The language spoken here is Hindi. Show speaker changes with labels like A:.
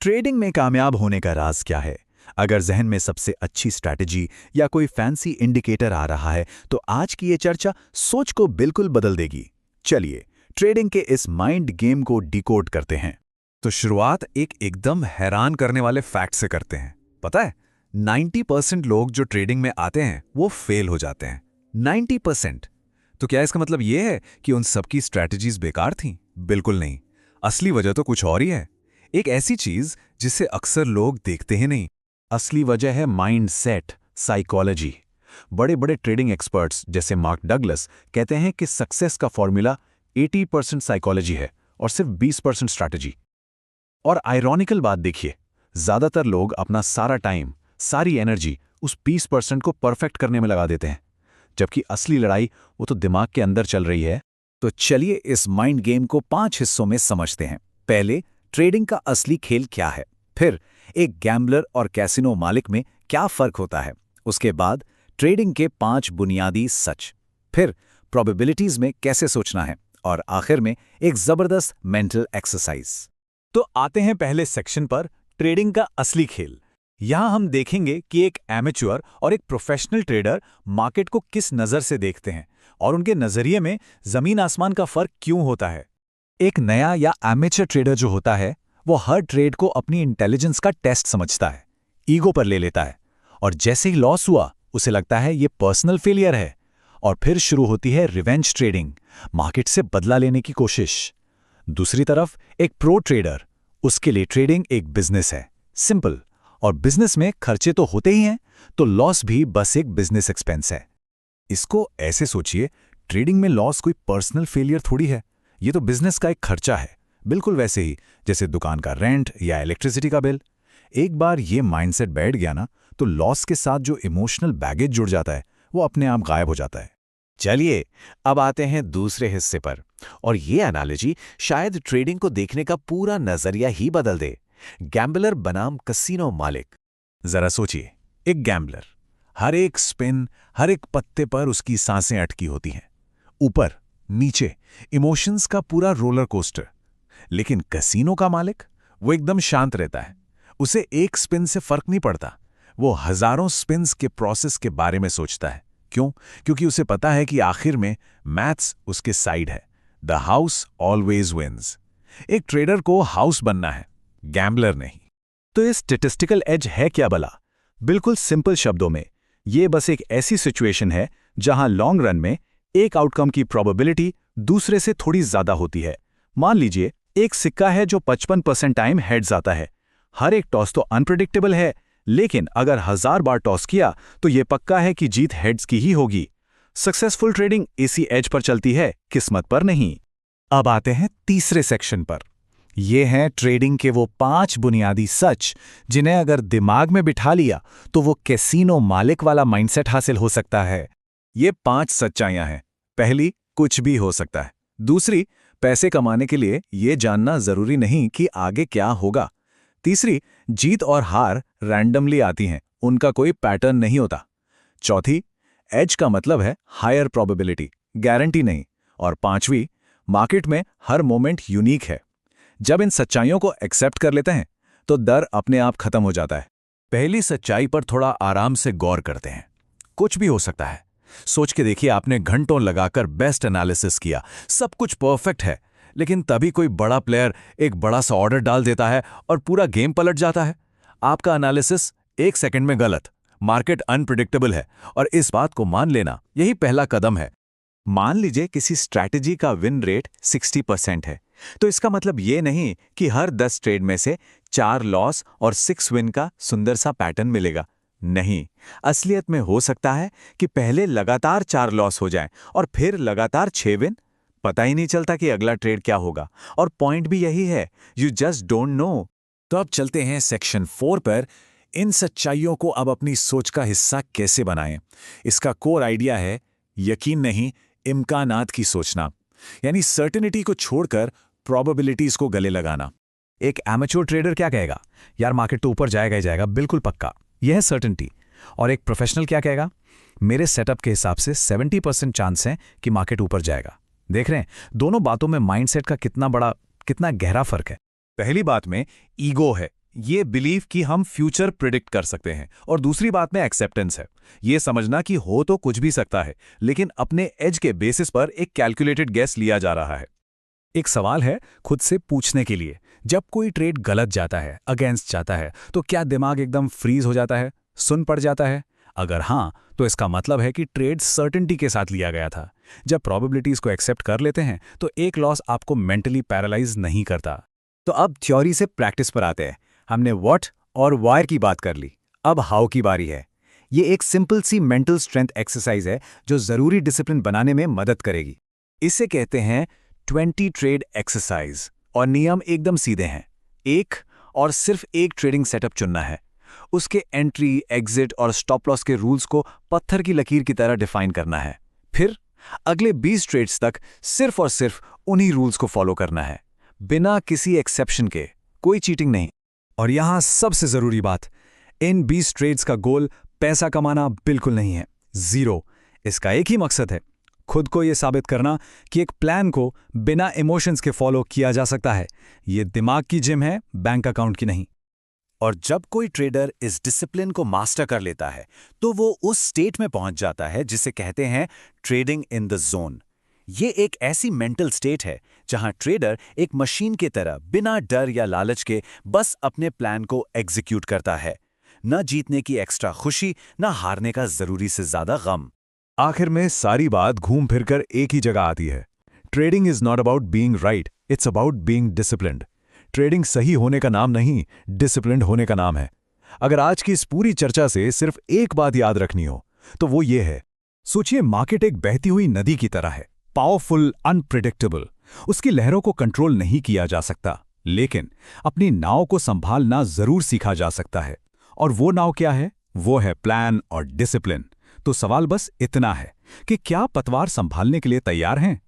A: ट्रेडिंग में कामयाब होने का राज क्या है? अगर जहन में सबसे अच्छी स्ट्रैटेजी या कोई फैंसी इंडिकेटर आ रहा है तो आज की ये चर्चा सोच को बिल्कुल बदल देगी। चलिए ट्रेडिंग के इस माइंड गेम को डिकोड करते हैं।
B: तो शुरुआत एक एकदम हैरान करने वाले फैक्ट से करते हैं। पता है 90% लोग जो ट्रेडिंग में आते हैं वो फेल हो जाते हैं। 90%। तो क्या इसका मतलब ये है कि उन सबकी स्ट्रैटेजीज बेकार थीं? बिल्कुल नहीं। असली वजह तो कुछ और ही है। एक ऐसी चीज जिसे अक्सर लोग देखते ही नहीं।
A: असली वजह है माइंड सेट, साइकोलॉजी। बड़े बड़े ट्रेडिंग एक्सपर्ट्स जैसे मार्क डगलस कहते हैं कि सक्सेस का फॉर्मूला 80% साइकोलॉजी है और सिर्फ 20% स्ट्रैटेजी। और आयरॉनिकल बात देखिए, ज्यादातर लोग अपना सारा टाइम, सारी एनर्जी उस 20% को परफेक्ट करने में लगा देते हैं, जबकि असली लड़ाई वो तो दिमाग के अंदर चल रही है। तो चलिए इस माइंड गेम को 5 हिस्सों में समझते हैं। पहले, ट्रेडिंग का असली खेल क्या है। फिर, एक गैम्बलर और कैसीनो मालिक में क्या फर्क होता है। उसके बाद, ट्रेडिंग के 5 बुनियादी सच। फिर, प्रोबेबिलिटीज में कैसे सोचना है। और आखिर में एक जबरदस्त मेंटल एक्सरसाइज। तो आते हैं पहले सेक्शन पर, ट्रेडिंग का असली खेल। यहां हम देखेंगे कि एक एमेच्योर और एक प्रोफेशनल ट्रेडर मार्केट को किस नजर से देखते हैं और उनके नजरिए में जमीन आसमान का फर्क क्यों होता है। एक नया या एमेच्योर ट्रेडर जो होता है वो हर ट्रेड को अपनी इंटेलिजेंस का टेस्ट समझता है, ईगो पर ले लेता है, और जैसे ही लॉस हुआ उसे लगता है ये पर्सनल फेलियर है। और फिर शुरू होती है रिवेंज ट्रेडिंग, मार्केट से बदला लेने की कोशिश। दूसरी तरफ एक प्रो ट्रेडर, उसके लिए ट्रेडिंग एक बिजनेस है, सिंपल, और बिजनेस में खर्चे तो होते ही हैं, तो लॉस भी बस एक बिजनेस एक्सपेंस है। इसको ऐसे सोचिए, ट्रेडिंग में लॉस कोई पर्सनल फेलियर थोड़ी है, ये तो बिजनेस का एक खर्चा है, बिल्कुल वैसे ही जैसे दुकान का रेंट या इलेक्ट्रिसिटी का बिल। एक बार ये माइंडसेट बैठ गया ना, तो लॉस के साथ जो इमोशनल बैगेज जुड़ जाता है वो अपने आप गायब हो जाता है।
C: चलिए अब आते हैं दूसरे हिस्से पर, और ये एनालॉजी शायद ट्रेडिंग को देखने का पूरा नजरिया ही बदल दे। गैम्बलर बनाम कसीनो मालिक।
B: जरा सोचिए, एक गैम्बलर, हर एक स्पिन, हर एक पत्ते पर उसकी सांसें अटकी होती हैं, ऊपर नीचे इमोशंस का पूरा रोलर कोस्टर। लेकिन कसीनो का मालिक, वो एकदम शांत रहता है, उसे एक स्पिन से फर्क नहीं पड़ता, वो हजारों स्पिन्स के प्रोसेस के बारे में सोचता है। क्यों? क्योंकि उसे पता है कि आखिर में मैथ्स उसके साइड है। The house always wins. एक ट्रेडर को हाउस बनना है, गैम्बलर नहीं।
A: तो ये स्टैटिस्टिकल एज है क्या भला? बिल्कुल सिंपल शब्दों में, ये बस एक ऐसी सिचुएशन है जहां लॉन्ग रन में एक आउटकम की प्रोबेबिलिटी दूसरे से थोड़ी ज्यादा होती है। मान लीजिए एक सिक्का है जो 55% टाइम हेड्स आता है। हर एक टॉस तो अनप्रेडिक्टेबल है, लेकिन अगर 1000 बार टॉस किया तो यह पक्का है कि जीत हेड्स की ही होगी। सक्सेसफुल ट्रेडिंग इसी एज पर चलती है, किस्मत पर नहीं। अब आते हैं तीसरे सेक्शन पर। ये हैं ट्रेडिंग के वो 5 बुनियादी सच जिन्हें अगर दिमाग में बिठा लिया तो वो कैसीनो मालिक वाला माइंडसेट हासिल हो सकता है।
B: ये 5 सच्चाइयां हैं। पहली, कुछ भी हो सकता है। दूसरी, पैसे कमाने के लिए ये जानना जरूरी नहीं कि आगे क्या होगा। तीसरी, जीत और हार रैंडमली आती हैं, उनका कोई पैटर्न नहीं होता। चौथी, एज का मतलब है हायर प्रोबेबिलिटी, गारंटी नहीं। और पांचवी, मार्केट में हर मोमेंट यूनिक है। जब इन सच्चाइयों को एक्सेप्ट कर लेते हैं तो डर अपने आप खत्म हो जाता है। पहली सच्चाई पर थोड़ा आराम से गौर करते हैं। कुछ भी हो सकता है। सोच के देखिए, आपने घंटों लगाकर बेस्ट एनालिसिस किया, सब कुछ परफेक्ट है, लेकिन तभी कोई बड़ा प्लेयर एक बड़ा सा ऑर्डर डाल देता है और पूरा गेम पलट जाता है। आपका एनालिसिस 1 सेकंड में गलत। मार्केट अनप्रिडिक्टेबल है, और इस बात को मान लेना यही पहला कदम है।
A: मान लीजिए किसी स्ट्रैटेजी का विन रेट 60% है, तो इसका मतलब ये नहीं कि हर 10 ट्रेड में से 4 लॉस और 6 विन का सुंदर सा पैटर्न मिलेगा। नहीं, असलियत में हो सकता है कि पहले लगातार 4 लॉस हो जाएं और फिर लगातार 6 विन। पता ही नहीं चलता कि अगला ट्रेड क्या होगा, और पॉइंट भी यही है, यू जस्ट डोंट नो।
B: तो अब चलते हैं सेक्शन 4 पर। इन सच्चाइयों को अब अपनी सोच का हिस्सा कैसे बनाएं। इसका कोर आइडिया है यकीन नहीं, इम्कानात की सोचना, यानी सर्टेनिटी को छोड़कर प्रोबेबिलिटीज को गले लगाना।
A: एक एमेच्योर ट्रेडर क्या कहेगा? यार मार्केट तो ऊपर जाएगा ही जाएगा, बिल्कुल पक्का, यह है सर्टेनिटी। और एक प्रोफेशनल क्या कहेगा? मेरे सेटअप के हिसाब से 70% चांस है कि मार्केट ऊपर जाएगा। देख रहे हैं दोनों बातों में माइंडसेट का कितना गहरा फर्क है।
B: पहली बात में ईगो है, ये बिलीव कि हम फ्यूचर प्रिडिक्ट कर सकते हैं, और दूसरी बात में एक्सेप्टेंस है। ये समझना कि हो तो कुछ भी सकता है, लेकिन अपने एज के बेसिस पर एक कैलकुलेटेड गेस लिया जा रहा है।
D: एक सवाल है खुद से पूछने के लिए, जब कोई ट्रेड गलत जाता है, अगेंस्ट जाता है, तो क्या दिमाग एकदम फ्रीज हो जाता है, सुन पड़ जाता है? अगर हाँ, तो इसका मतलब है कि ट्रेड सर्टेनिटी के साथ लिया गया था। जब प्रोबेबिलिटीज को एक्सेप्ट कर लेते हैं तो एक लॉस आपको मेंटली पैरालाइज नहीं करता।
C: तो अब थ्योरी से प्रैक्टिस पर आते हैं। हमने व्हाट और वायर की बात कर ली, अब हाउ की बारी है। ये एक सिंपल सी मेंटल स्ट्रेंथ एक्सरसाइज है जो जरूरी डिसिप्लिन बनाने में मदद करेगी।
B: इसे कहते हैं 20 ट्रेड एक्सरसाइज, और नियम एकदम सीधे हैं। एक और सिर्फ एक ट्रेडिंग सेटअप चुनना है, उसके एंट्री, एग्जिट और स्टॉप लॉस के रूल्स को पत्थर की लकीर की तरह डिफाइन करना है। फिर अगले 20 ट्रेड्स तक सिर्फ और सिर्फ उन्हीं रूल्स को फॉलो करना है, बिना किसी एक्सेप्शन के, कोई चीटिंग नहीं।
D: और यहाँ सबसे जरूरी बात, इन 20 ट्रेड्स का गोल पैसा कमाना बिल्कुल नहीं है, जीरो। इसका एक ही मकसद है, खुद को यह साबित करना कि एक प्लान को बिना इमोशंस के फॉलो किया जा सकता है। ये दिमाग की जिम है, बैंक अकाउंट की नहीं।
C: और जब कोई ट्रेडर इस डिसिप्लिन को मास्टर कर लेता है तो वो उस स्टेट में पहुंच जाता है जिसे कहते हैं ट्रेडिंग इन द जोन। ये एक ऐसी मेंटल स्टेट है जहां ट्रेडर एक मशीन की तरह बिना डर या लालच के बस अपने प्लान को एग्जीक्यूट करता है। न जीतने की एक्स्ट्रा खुशी, न हारने का जरूरी से ज्यादा गम।
B: आखिर में सारी बात घूम फिरकर एक ही जगह आती है। Trading is not about being right, it's about being disciplined. Trading सही होने का नाम नहीं, डिसिप्लिन्ड होने का नाम है। अगर आज की इस पूरी चर्चा से सिर्फ एक बात याद रखनी हो तो वो ये है,
D: सोचिए मार्केट एक बहती हुई नदी की तरह है, पावरफुल, अनप्रिडिक्टेबल। उसकी लहरों को कंट्रोल नहीं किया जा सकता, लेकिन अपनी नाव को संभालना जरूर सीखा जा सकता है। और वो नाव क्या है? वो है प्लान और डिसिप्लिन। तो सवाल बस इतना है कि क्या पतवार संभालने के लिए तैयार हैं?